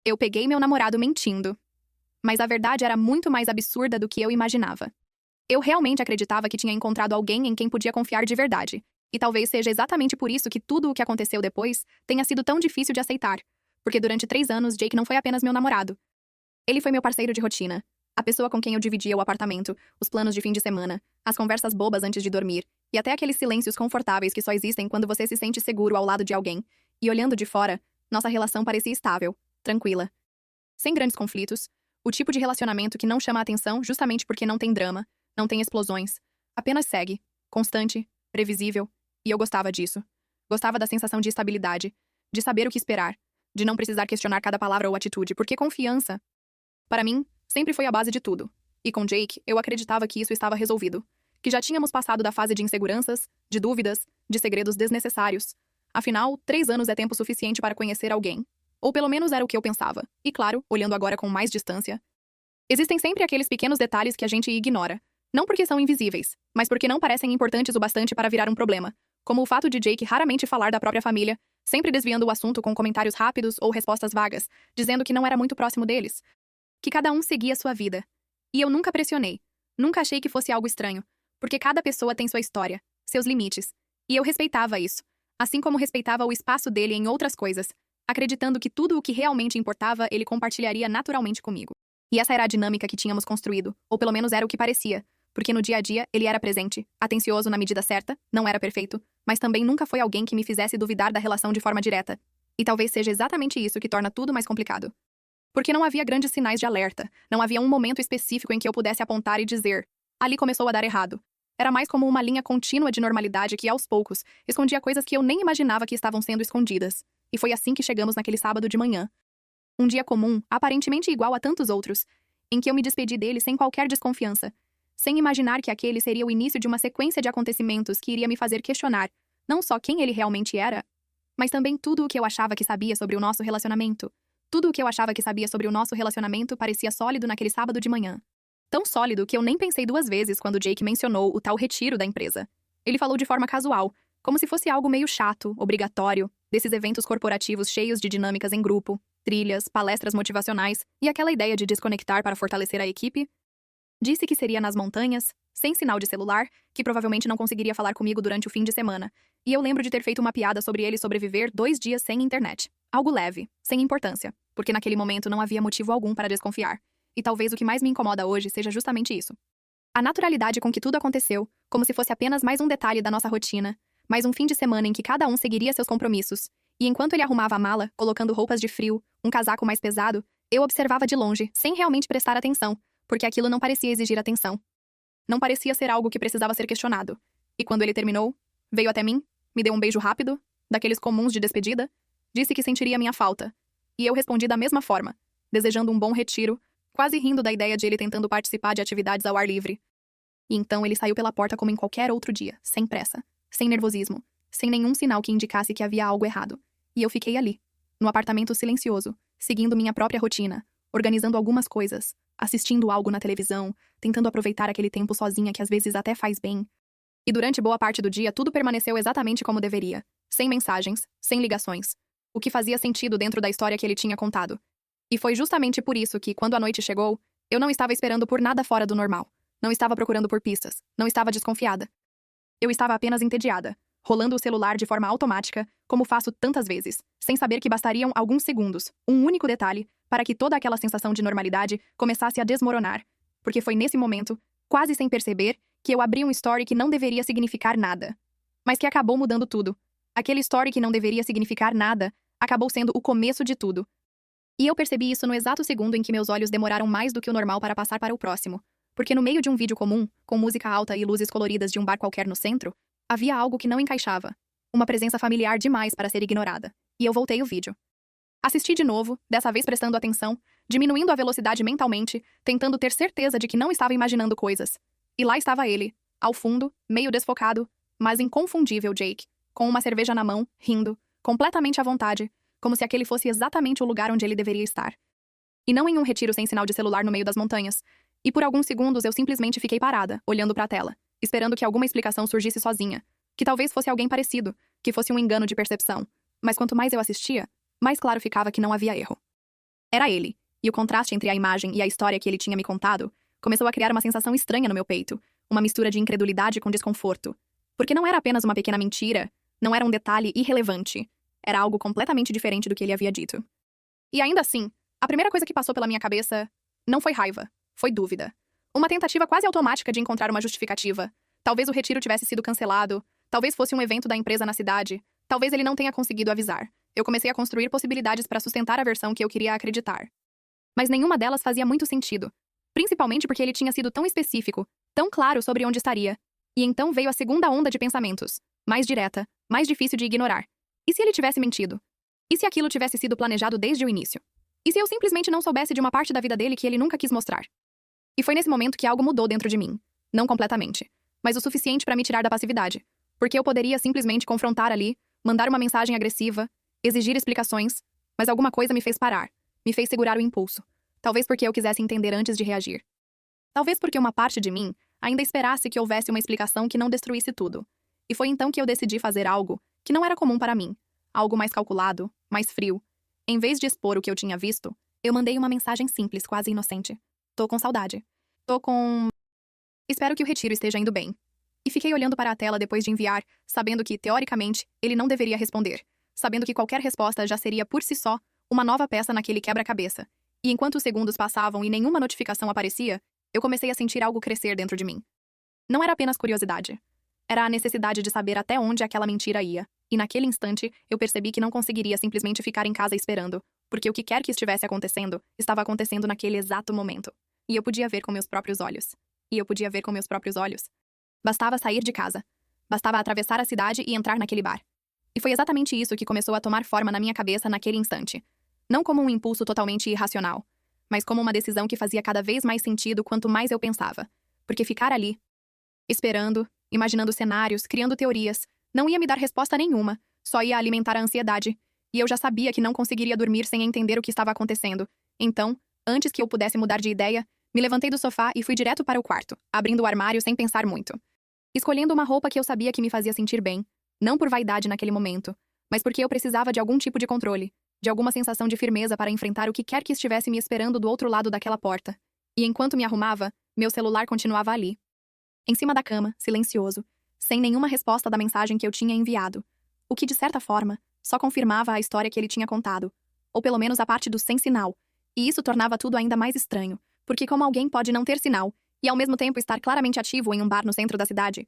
Eu peguei meu namorado mentindo. Mas a verdade era muito mais absurda do que eu imaginava. Eu realmente acreditava que tinha encontrado alguém em quem podia confiar de verdade. E talvez seja exatamente por isso que tudo o que aconteceu depois tenha sido tão difícil de aceitar. Porque durante 3 anos, Jake não foi apenas meu namorado. Ele foi meu parceiro de rotina. A pessoa com quem eu dividia o apartamento, os planos de fim de semana, as conversas bobas antes de dormir, e até aqueles silêncios confortáveis que só existem quando você se sente seguro ao lado de alguém. E olhando de fora, nossa relação parecia estável, tranquila. Sem grandes conflitos, o tipo de relacionamento que não chama a atenção justamente porque não tem drama, não tem explosões, apenas segue, constante, previsível, e eu gostava disso. Gostava da sensação de estabilidade, de saber o que esperar, de não precisar questionar cada palavra ou atitude, porque confiança, para mim, sempre foi a base de tudo. E com Jake, eu acreditava que isso estava resolvido. Que já tínhamos passado da fase de inseguranças, de dúvidas, de segredos desnecessários. Afinal, 3 anos é tempo suficiente para conhecer alguém. Ou pelo menos era o que eu pensava. E claro, olhando agora com mais distância, existem sempre aqueles pequenos detalhes que a gente ignora. Não porque são invisíveis, mas porque não parecem importantes o bastante para virar um problema. Como o fato de Jake raramente falar da própria família, sempre desviando o assunto com comentários rápidos ou respostas vagas, dizendo que não era muito próximo deles. Que cada um seguia sua vida. E eu nunca pressionei. Nunca achei que fosse algo estranho. Porque cada pessoa tem sua história, seus limites. E eu respeitava isso. Assim como respeitava o espaço dele em outras coisas, acreditando que tudo o que realmente importava ele compartilharia naturalmente comigo. E essa era a dinâmica que tínhamos construído, ou pelo menos era o que parecia. Porque no dia a dia, ele era presente, atencioso na medida certa, não era perfeito, mas também nunca foi alguém que me fizesse duvidar da relação de forma direta. E talvez seja exatamente isso que torna tudo mais complicado. Porque não havia grandes sinais de alerta, não havia um momento específico em que eu pudesse apontar e dizer: ali começou a dar errado. Era mais como uma linha contínua de normalidade que, aos poucos, escondia coisas que eu nem imaginava que estavam sendo escondidas. E foi assim que chegamos naquele sábado de manhã. Um dia comum, aparentemente igual a tantos outros, em que eu me despedi dele sem qualquer desconfiança, sem imaginar que aquele seria o início de uma sequência de acontecimentos que iria me fazer questionar não só quem ele realmente era, mas também tudo o que eu achava que sabia sobre o nosso relacionamento. Tudo o que eu achava que sabia sobre o nosso relacionamento parecia sólido naquele sábado de manhã. Tão sólido que eu nem pensei 2 vezes quando Jake mencionou o tal retiro da empresa. Ele falou de forma casual, como se fosse algo meio chato, obrigatório, desses eventos corporativos cheios de dinâmicas em grupo, trilhas, palestras motivacionais e aquela ideia de desconectar para fortalecer a equipe. Disse que seria nas montanhas, sem sinal de celular, que provavelmente não conseguiria falar comigo durante o fim de semana. E eu lembro de ter feito uma piada sobre ele sobreviver 2 dias sem internet. Algo leve, sem importância, porque naquele momento não havia motivo algum para desconfiar. E talvez o que mais me incomoda hoje seja justamente isso. A naturalidade com que tudo aconteceu, como se fosse apenas mais um detalhe da nossa rotina, mais um fim de semana em que cada um seguiria seus compromissos. E enquanto ele arrumava a mala, colocando roupas de frio, um casaco mais pesado, eu observava de longe, sem realmente prestar atenção, porque aquilo não parecia exigir atenção. Não parecia ser algo que precisava ser questionado. E quando ele terminou, veio até mim, me deu um beijo rápido, daqueles comuns de despedida, disse que sentiria minha falta. E eu respondi da mesma forma, desejando um bom retiro, quase rindo da ideia de ele tentando participar de atividades ao ar livre. E então ele saiu pela porta como em qualquer outro dia, sem pressa, sem nervosismo, sem nenhum sinal que indicasse que havia algo errado. E eu fiquei ali, no apartamento silencioso, seguindo minha própria rotina, organizando algumas coisas, assistindo algo na televisão, tentando aproveitar aquele tempo sozinha que às vezes até faz bem. E durante boa parte do dia tudo permaneceu exatamente como deveria, sem mensagens, sem ligações, o que fazia sentido dentro da história que ele tinha contado. E foi justamente por isso que, quando a noite chegou, eu não estava esperando por nada fora do normal. Não estava procurando por pistas, não estava desconfiada. Eu estava apenas entediada, rolando o celular de forma automática, como faço tantas vezes, sem saber que bastariam alguns segundos, um único detalhe, para que toda aquela sensação de normalidade começasse a desmoronar. Porque foi nesse momento, quase sem perceber, que eu abri um story que não deveria significar nada. Mas que acabou mudando tudo. Aquele story que não deveria significar nada, acabou sendo o começo de tudo. E eu percebi isso no exato segundo em que meus olhos demoraram mais do que o normal para passar para o próximo. Porque no meio de um vídeo comum, com música alta e luzes coloridas de um bar qualquer no centro, havia algo que não encaixava. Uma presença familiar demais para ser ignorada. E eu voltei o vídeo. Assisti de novo, dessa vez prestando atenção, diminuindo a velocidade mentalmente, tentando ter certeza de que não estava imaginando coisas. E lá estava ele, ao fundo, meio desfocado, mas inconfundível Jake, com uma cerveja na mão, rindo, completamente à vontade, como se aquele fosse exatamente o lugar onde ele deveria estar. E não em um retiro sem sinal de celular no meio das montanhas. E por alguns segundos eu simplesmente fiquei parada, olhando para a tela, esperando que alguma explicação surgisse sozinha, que talvez fosse alguém parecido, que fosse um engano de percepção. Mas quanto mais eu assistia, mais claro ficava que não havia erro. Era ele, e o contraste entre a imagem e a história que ele tinha me contado começou a criar uma sensação estranha no meu peito, uma mistura de incredulidade com desconforto. Porque não era apenas uma pequena mentira, não era um detalhe irrelevante, era algo completamente diferente do que ele havia dito. E ainda assim, a primeira coisa que passou pela minha cabeça não foi raiva, foi dúvida. Uma tentativa quase automática de encontrar uma justificativa. Talvez o retiro tivesse sido cancelado, talvez fosse um evento da empresa na cidade, talvez ele não tenha conseguido avisar. Eu comecei a construir possibilidades para sustentar a versão que eu queria acreditar. Mas nenhuma delas fazia muito sentido, principalmente porque ele tinha sido tão específico, tão claro sobre onde estaria. E então veio a segunda onda de pensamentos, mais direta, mais difícil de ignorar. E se ele tivesse mentido? E se aquilo tivesse sido planejado desde o início? E se eu simplesmente não soubesse de uma parte da vida dele que ele nunca quis mostrar? E foi nesse momento que algo mudou dentro de mim. Não completamente, mas o suficiente para me tirar da passividade. Porque eu poderia simplesmente confrontar ali, mandar uma mensagem agressiva, exigir explicações, mas alguma coisa me fez parar, me fez segurar o impulso. Talvez porque eu quisesse entender antes de reagir. Talvez porque uma parte de mim ainda esperasse que houvesse uma explicação que não destruísse tudo. E foi então que eu decidi fazer algo que não era comum para mim. Algo mais calculado, mais frio. Em vez de expor o que eu tinha visto, eu mandei uma mensagem simples, quase inocente. Tô com saudade. Tô com... Espero que o retiro esteja indo bem. E fiquei olhando para a tela depois de enviar, sabendo que, teoricamente, ele não deveria responder. Sabendo que qualquer resposta já seria, por si só, uma nova peça naquele quebra-cabeça. E enquanto os segundos passavam e nenhuma notificação aparecia, eu comecei a sentir algo crescer dentro de mim. Não era apenas curiosidade. Era a necessidade de saber até onde aquela mentira ia. E naquele instante, eu percebi que não conseguiria simplesmente ficar em casa esperando, porque o que quer que estivesse acontecendo, estava acontecendo naquele exato momento. E eu podia ver com meus próprios olhos. Bastava sair de casa. Bastava atravessar a cidade e entrar naquele bar. E foi exatamente isso que começou a tomar forma na minha cabeça naquele instante. Não como um impulso totalmente irracional, mas como uma decisão que fazia cada vez mais sentido quanto mais eu pensava. Porque ficar ali, esperando, imaginando cenários, criando teorias, não ia me dar resposta nenhuma, só ia alimentar a ansiedade. E eu já sabia que não conseguiria dormir sem entender o que estava acontecendo. Então, antes que eu pudesse mudar de ideia, me levantei do sofá e fui direto para o quarto, abrindo o armário sem pensar muito. Escolhendo uma roupa que eu sabia que me fazia sentir bem, não por vaidade naquele momento, mas porque eu precisava de algum tipo de controle, de alguma sensação de firmeza para enfrentar o que quer que estivesse me esperando do outro lado daquela porta. E enquanto me arrumava, meu celular continuava ali. Em cima da cama, silencioso, sem nenhuma resposta da mensagem que eu tinha enviado. O que, de certa forma, só confirmava a história que ele tinha contado. Ou pelo menos a parte do sem sinal. E isso tornava tudo ainda mais estranho, porque como alguém pode não ter sinal, e ao mesmo tempo estar claramente ativo em um bar no centro da cidade?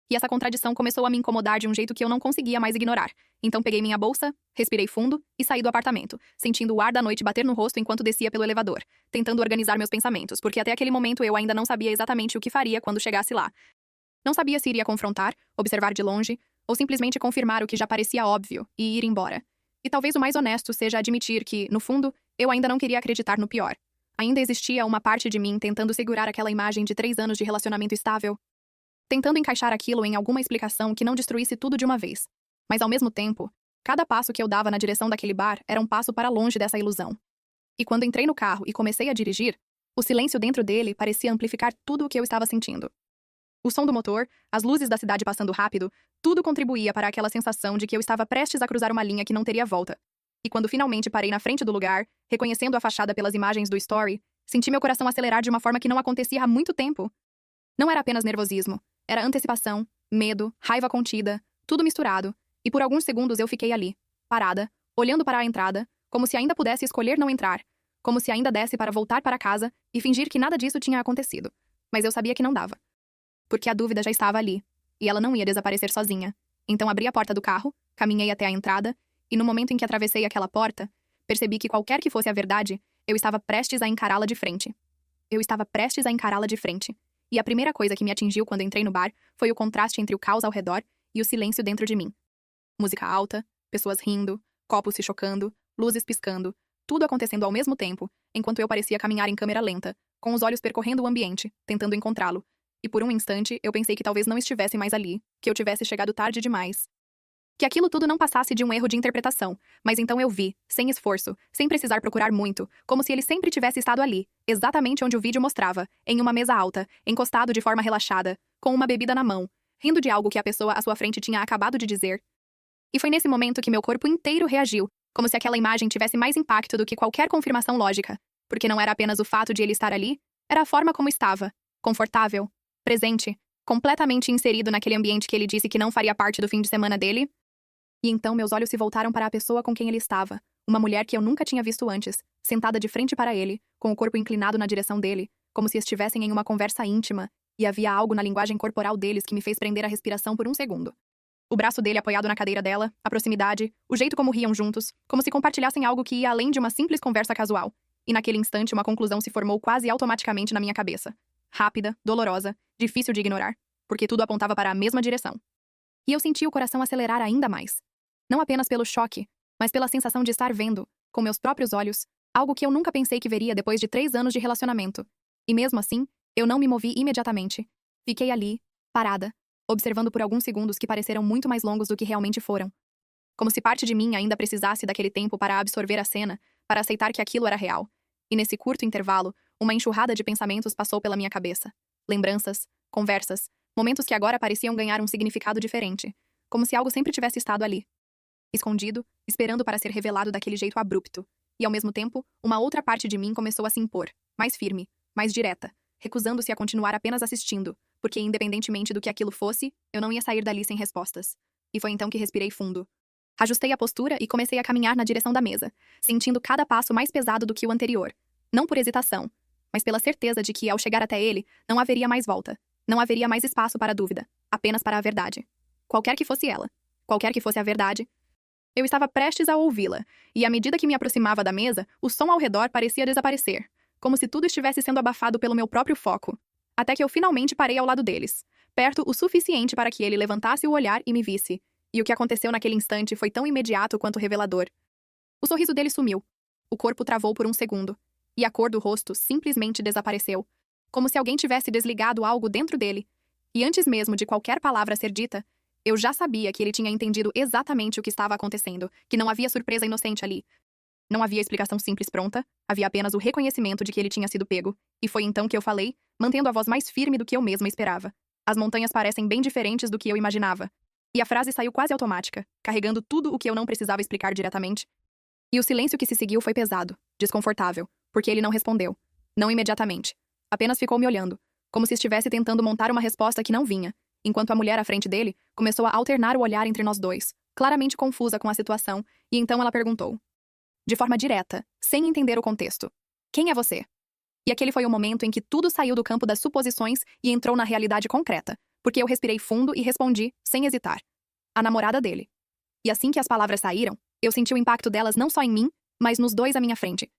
E essa contradição começou a me incomodar de um jeito que eu não conseguia mais ignorar. Então peguei minha bolsa, respirei fundo e saí do apartamento, sentindo o ar da noite bater no rosto enquanto descia pelo elevador, tentando organizar meus pensamentos, porque até aquele momento eu ainda não sabia exatamente o que faria quando chegasse lá. Não sabia se iria confrontar, observar de longe, ou simplesmente confirmar o que já parecia óbvio e ir embora. E talvez o mais honesto seja admitir que, no fundo, eu ainda não queria acreditar no pior. Ainda existia uma parte de mim tentando segurar aquela imagem de 3 anos de relacionamento estável, tentando encaixar aquilo em alguma explicação que não destruísse tudo de uma vez. Mas ao mesmo tempo, cada passo que eu dava na direção daquele bar era um passo para longe dessa ilusão. E quando entrei no carro e comecei a dirigir, o silêncio dentro dele parecia amplificar tudo o que eu estava sentindo. O som do motor, as luzes da cidade passando rápido, tudo contribuía para aquela sensação de que eu estava prestes a cruzar uma linha que não teria volta. E quando finalmente parei na frente do lugar, reconhecendo a fachada pelas imagens do Story, senti meu coração acelerar de uma forma que não acontecia há muito tempo. Não era apenas nervosismo. Era antecipação, medo, raiva contida, tudo misturado, e por alguns segundos eu fiquei ali, parada, olhando para a entrada, como se ainda pudesse escolher não entrar, como se ainda desse para voltar para casa e fingir que nada disso tinha acontecido. Mas eu sabia que não dava. Porque a dúvida já estava ali, e ela não ia desaparecer sozinha. Então abri a porta do carro, caminhei até a entrada, e no momento em que atravessei aquela porta, percebi que qualquer que fosse a verdade, eu estava prestes a encará-la de frente. E a primeira coisa que me atingiu quando entrei no bar foi o contraste entre o caos ao redor e o silêncio dentro de mim. Música alta, pessoas rindo, copos se chocando, luzes piscando, tudo acontecendo ao mesmo tempo, enquanto eu parecia caminhar em câmera lenta, com os olhos percorrendo o ambiente, tentando encontrá-lo. E por um instante, eu pensei que talvez não estivesse mais ali, que eu tivesse chegado tarde demais. Que aquilo tudo não passasse de um erro de interpretação, mas então eu vi, sem esforço, sem precisar procurar muito, como se ele sempre tivesse estado ali, exatamente onde o vídeo mostrava, em uma mesa alta, encostado de forma relaxada, com uma bebida na mão, rindo de algo que a pessoa à sua frente tinha acabado de dizer. E foi nesse momento que meu corpo inteiro reagiu, Como se aquela imagem tivesse mais impacto do que qualquer confirmação lógica, porque não era apenas o fato de ele estar ali, era a forma como estava, confortável, presente, completamente inserido naquele ambiente que ele disse que não faria parte do fim de semana dele. E então meus olhos se voltaram para a pessoa com quem ele estava, uma mulher que eu nunca tinha visto antes, sentada de frente para ele, com o corpo inclinado na direção dele, como se estivessem em uma conversa íntima, e havia algo na linguagem corporal deles que me fez prender a respiração por um segundo. O braço dele apoiado na cadeira dela, a proximidade, o jeito como riam juntos, como se compartilhassem algo que ia além de uma simples conversa casual. E naquele instante uma conclusão se formou quase automaticamente na minha cabeça. Rápida, dolorosa, difícil de ignorar, porque tudo apontava para a mesma direção. E eu senti o coração acelerar ainda mais. Não apenas pelo choque, mas pela sensação de estar vendo, com meus próprios olhos, algo que eu nunca pensei que veria depois de 3 anos de relacionamento. E mesmo assim, eu não me movi imediatamente. Fiquei ali, parada, observando por alguns segundos que pareceram muito mais longos do que realmente foram. Como se parte de mim ainda precisasse daquele tempo para absorver a cena, para aceitar que aquilo era real. E nesse curto intervalo, uma enxurrada de pensamentos passou pela minha cabeça. Lembranças, conversas, momentos que agora pareciam ganhar um significado diferente, como se algo sempre tivesse estado ali. Escondido, esperando para ser revelado daquele jeito abrupto. E ao mesmo tempo, uma outra parte de mim começou a se impor, mais firme, mais direta, recusando-se a continuar apenas assistindo, porque independentemente do que aquilo fosse, eu não ia sair dali sem respostas. E foi então que respirei fundo. Ajustei a postura e comecei a caminhar na direção da mesa, sentindo cada passo mais pesado do que o anterior. Não por hesitação, mas pela certeza de que, ao chegar até ele, não haveria mais volta. Não haveria mais espaço para a dúvida, apenas para a verdade. Qualquer que fosse ela, qualquer que fosse a verdade. Eu estava prestes a ouvi-la, e à medida que me aproximava da mesa, o som ao redor parecia desaparecer, como se tudo estivesse sendo abafado pelo meu próprio foco. Até que eu finalmente parei ao lado deles, perto o suficiente para que ele levantasse o olhar e me visse. E o que aconteceu naquele instante foi tão imediato quanto revelador. O sorriso dele sumiu. O corpo travou por um segundo. E a cor do rosto simplesmente desapareceu. Como se alguém tivesse desligado algo dentro dele. E antes mesmo de qualquer palavra ser dita, eu já sabia que ele tinha entendido exatamente o que estava acontecendo, que não havia surpresa inocente ali. Não havia explicação simples pronta, havia apenas o reconhecimento de que ele tinha sido pego. E foi então que eu falei, mantendo a voz mais firme do que eu mesma esperava. As montanhas parecem bem diferentes do que eu imaginava. E a frase saiu quase automática, carregando tudo o que eu não precisava explicar diretamente. E o silêncio que se seguiu foi pesado, desconfortável, porque ele não respondeu. Não imediatamente. Apenas ficou me olhando, como se estivesse tentando montar uma resposta que não vinha, enquanto a mulher à frente dele começou a alternar o olhar entre nós dois, claramente confusa com a situação, e então ela perguntou. De forma direta, sem entender o contexto. Quem é você? E aquele foi o momento em que tudo saiu do campo das suposições e entrou na realidade concreta, porque eu respirei fundo e respondi, sem hesitar. A namorada dele. E assim que as palavras saíram, eu senti o impacto delas não só em mim, mas nos dois à minha frente.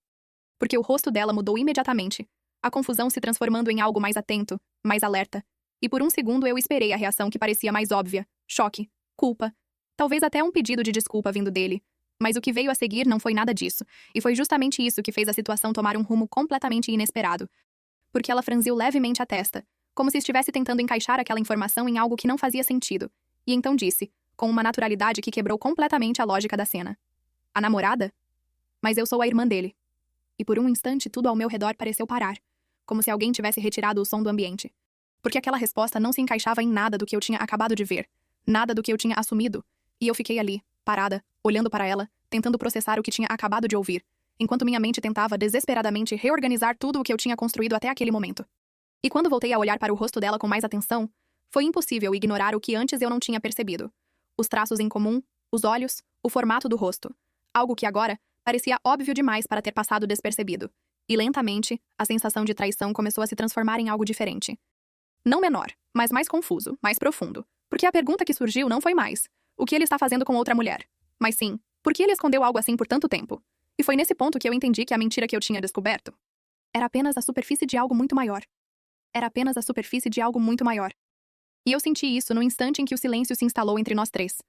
Porque o rosto dela mudou imediatamente, a confusão se transformando em algo mais atento, mais alerta. E por um segundo eu esperei a reação que parecia mais óbvia, choque, culpa, talvez até um pedido de desculpa vindo dele. Mas o que veio a seguir não foi nada disso, e foi justamente isso que fez a situação tomar um rumo completamente inesperado. Porque ela franziu levemente a testa, como se estivesse tentando encaixar aquela informação em algo que não fazia sentido, e então disse, com uma naturalidade que quebrou completamente a lógica da cena. A namorada? Mas eu sou a irmã dele. E por um instante tudo ao meu redor pareceu parar, como se alguém tivesse retirado o som do ambiente. Porque aquela resposta não se encaixava em nada do que eu tinha acabado de ver, nada do que eu tinha assumido, e eu fiquei ali, parada, olhando para ela, tentando processar o que tinha acabado de ouvir, enquanto minha mente tentava desesperadamente reorganizar tudo o que eu tinha construído até aquele momento. E quando voltei a olhar para o rosto dela com mais atenção, foi impossível ignorar o que antes eu não tinha percebido. Os traços em comum, os olhos, o formato do rosto. Algo que agora parecia óbvio demais para ter passado despercebido. E lentamente, a sensação de traição começou a se transformar em algo diferente. Não menor, mas mais confuso, mais profundo. Porque a pergunta que surgiu não foi mais: o que ele está fazendo com outra mulher? Mas sim, por que ele escondeu algo assim por tanto tempo? E foi nesse ponto que eu entendi que a mentira que eu tinha descoberto era apenas a superfície de algo muito maior. Era apenas a superfície de algo muito maior. E eu senti isso no instante em que o silêncio se instalou entre nós três.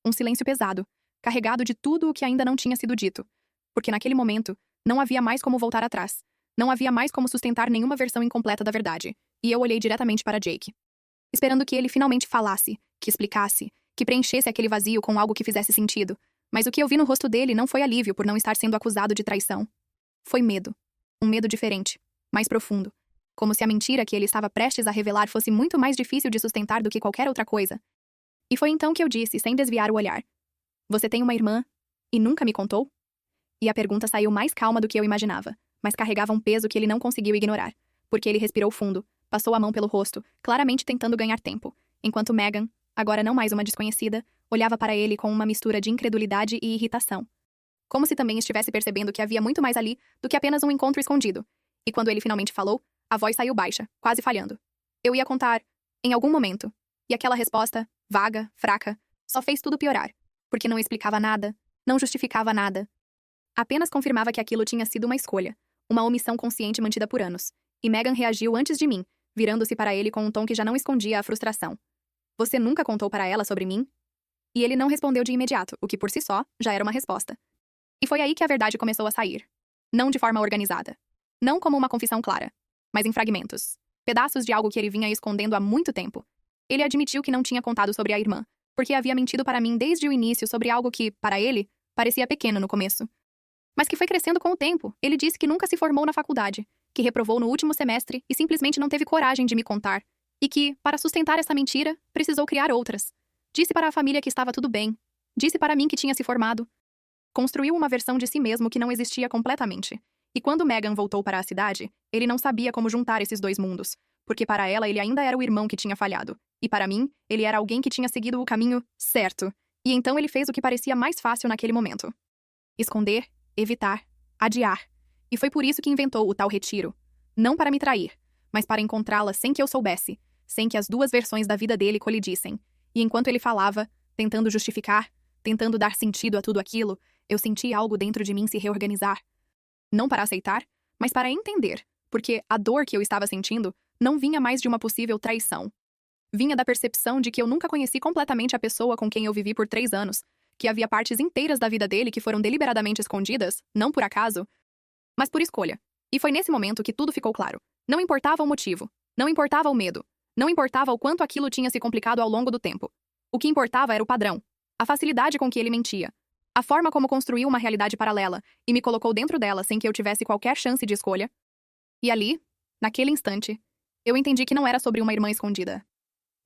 Um silêncio pesado, carregado de tudo o que ainda não tinha sido dito. Porque naquele momento, não havia mais como voltar atrás. Não havia mais como sustentar nenhuma versão incompleta da verdade. E eu olhei diretamente para Jake, esperando que ele finalmente falasse, que explicasse, que preenchesse aquele vazio com algo que fizesse sentido. Mas o que eu vi no rosto dele não foi alívio por não estar sendo acusado de traição. Foi medo. Um medo diferente, mais profundo. Como se a mentira que ele estava prestes a revelar fosse muito mais difícil de sustentar do que qualquer outra coisa. E foi então que eu disse, sem desviar o olhar. Você tem uma irmã, E nunca me contou? E a pergunta saiu mais calma do que eu imaginava, mas carregava um peso que ele não conseguiu ignorar, porque ele respirou fundo, passou a mão pelo rosto, claramente tentando ganhar tempo, enquanto Megan, agora não mais uma desconhecida, olhava para ele com uma mistura de incredulidade e irritação. Como se também estivesse percebendo que havia muito mais ali do que apenas um encontro escondido. E quando ele finalmente falou, a voz saiu baixa, quase falhando. Eu ia contar, em algum momento. E aquela resposta, vaga, fraca, só fez tudo piorar, porque não explicava nada, não justificava nada. Apenas confirmava que aquilo tinha sido uma escolha, uma omissão consciente mantida por anos. E Megan reagiu antes de mim, virando-se para ele com um tom que já não escondia a frustração. Você nunca contou para ela sobre mim? E ele não respondeu de imediato, o que por si só já era uma resposta. E foi aí que a verdade começou a sair. Não de forma organizada. Não como uma confissão clara, mas em fragmentos. Pedaços de algo que ele vinha escondendo há muito tempo. Ele admitiu que não tinha contado sobre a irmã, porque havia mentido para mim desde o início sobre algo que, para ele, parecia pequeno no começo. Mas que foi crescendo com o tempo. Ele disse que nunca se formou na faculdade, que reprovou no último semestre e simplesmente não teve coragem de me contar, e que, para sustentar essa mentira, precisou criar outras. Disse para a família que estava tudo bem. Disse para mim que tinha se formado. Construiu uma versão de si mesmo que não existia completamente. E quando Megan voltou para a cidade, ele não sabia como juntar esses dois mundos, porque para ela ele ainda era o irmão que tinha falhado, e para mim, ele era alguém que tinha seguido o caminho certo. E então ele fez o que parecia mais fácil naquele momento. Esconder, evitar, adiar. E foi por isso que inventou o tal retiro. Não para me trair, mas para encontrá-la sem que eu soubesse, sem que as duas versões da vida dele colidissem. E enquanto ele falava, tentando justificar, tentando dar sentido a tudo aquilo, eu senti algo dentro de mim se reorganizar. Não para aceitar, mas para entender, porque a dor que eu estava sentindo não vinha mais de uma possível traição. Vinha da percepção de que eu nunca conheci completamente a pessoa com quem eu vivi por 3 anos, que havia partes inteiras da vida dele que foram deliberadamente escondidas, não por acaso, mas por escolha. E foi nesse momento que tudo ficou claro. Não importava o motivo, não importava o medo, não importava o quanto aquilo tinha se complicado ao longo do tempo. O que importava era o padrão, a facilidade com que ele mentia, a forma como construiu uma realidade paralela e me colocou dentro dela sem que eu tivesse qualquer chance de escolha. E ali, naquele instante, eu entendi que não era sobre uma irmã escondida.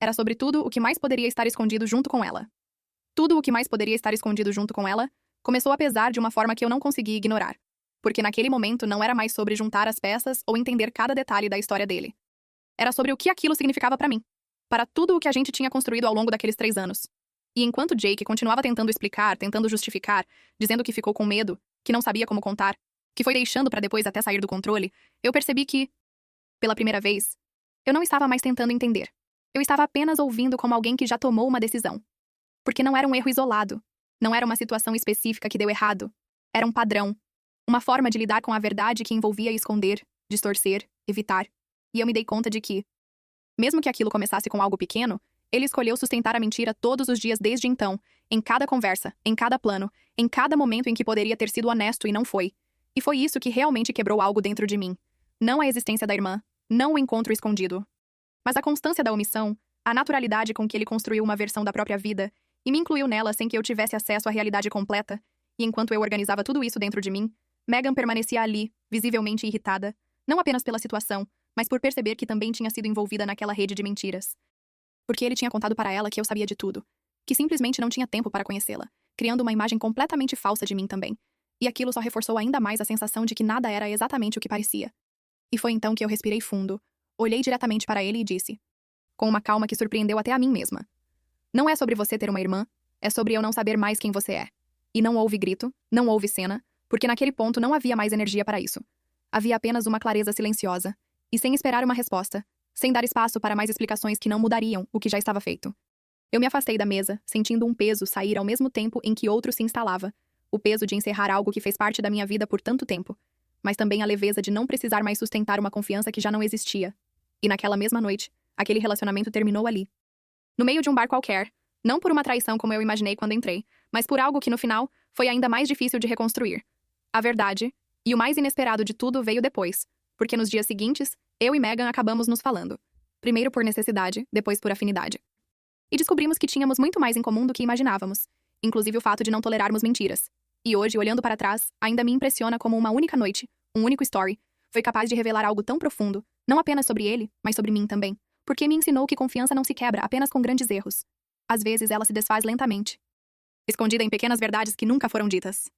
Era sobre tudo o que mais poderia estar escondido junto com ela. Tudo o que mais poderia estar escondido junto com ela começou a pesar de uma forma que eu não consegui ignorar. Porque naquele momento não era mais sobre juntar as peças ou entender cada detalhe da história dele. Era sobre o que aquilo significava para mim. Para tudo o que a gente tinha construído ao longo daqueles 3 anos. E enquanto Jake continuava tentando explicar, tentando justificar, dizendo que ficou com medo, que não sabia como contar, que foi deixando para depois até sair do controle, eu percebi que, pela primeira vez, eu não estava mais tentando entender. Eu estava apenas ouvindo como alguém que já tomou uma decisão. Porque não era um erro isolado. Não era uma situação específica que deu errado. Era um padrão. Uma forma de lidar com a verdade que envolvia esconder, distorcer, evitar. E eu me dei conta de que, mesmo que aquilo começasse com algo pequeno, ele escolheu sustentar a mentira todos os dias desde então, em cada conversa, em cada plano, em cada momento em que poderia ter sido honesto e não foi. E foi isso que realmente quebrou algo dentro de mim. Não a existência da irmã, não o encontro escondido, mas a constância da omissão, a naturalidade com que ele construiu uma versão da própria vida e me incluiu nela sem que eu tivesse acesso à realidade completa. E enquanto eu organizava tudo isso dentro de mim, Megan permanecia ali, visivelmente irritada, não apenas pela situação, mas por perceber que também tinha sido envolvida naquela rede de mentiras. Porque ele tinha contado para ela que eu sabia de tudo, que simplesmente não tinha tempo para conhecê-la, criando uma imagem completamente falsa de mim também. E aquilo só reforçou ainda mais a sensação de que nada era exatamente o que parecia. E foi então que eu respirei fundo, olhei diretamente para ele e disse, com uma calma que surpreendeu até a mim mesma: não é sobre você ter uma irmã, é sobre eu não saber mais quem você é. E não houve grito, não houve cena, porque naquele ponto não havia mais energia para isso. Havia apenas uma clareza silenciosa, e sem esperar uma resposta, sem dar espaço para mais explicações que não mudariam o que já estava feito. Eu me afastei da mesa, sentindo um peso sair ao mesmo tempo em que outro se instalava, o peso de encerrar algo que fez parte da minha vida por tanto tempo, mas também a leveza de não precisar mais sustentar uma confiança que já não existia. E naquela mesma noite, aquele relacionamento terminou ali. No meio de um bar qualquer, não por uma traição como eu imaginei quando entrei, mas por algo que no final foi ainda mais difícil de reconstruir. A verdade, e o mais inesperado de tudo veio depois, porque nos dias seguintes, eu e Megan acabamos nos falando. Primeiro por necessidade, depois por afinidade. E descobrimos que tínhamos muito mais em comum do que imaginávamos, inclusive o fato de não tolerarmos mentiras. E hoje, olhando para trás, ainda me impressiona como uma única noite, um único story, foi capaz de revelar algo tão profundo, não apenas sobre ele, mas sobre mim também, porque me ensinou que confiança não se quebra apenas com grandes erros. Às vezes ela se desfaz lentamente. escondida em pequenas verdades que nunca foram ditas.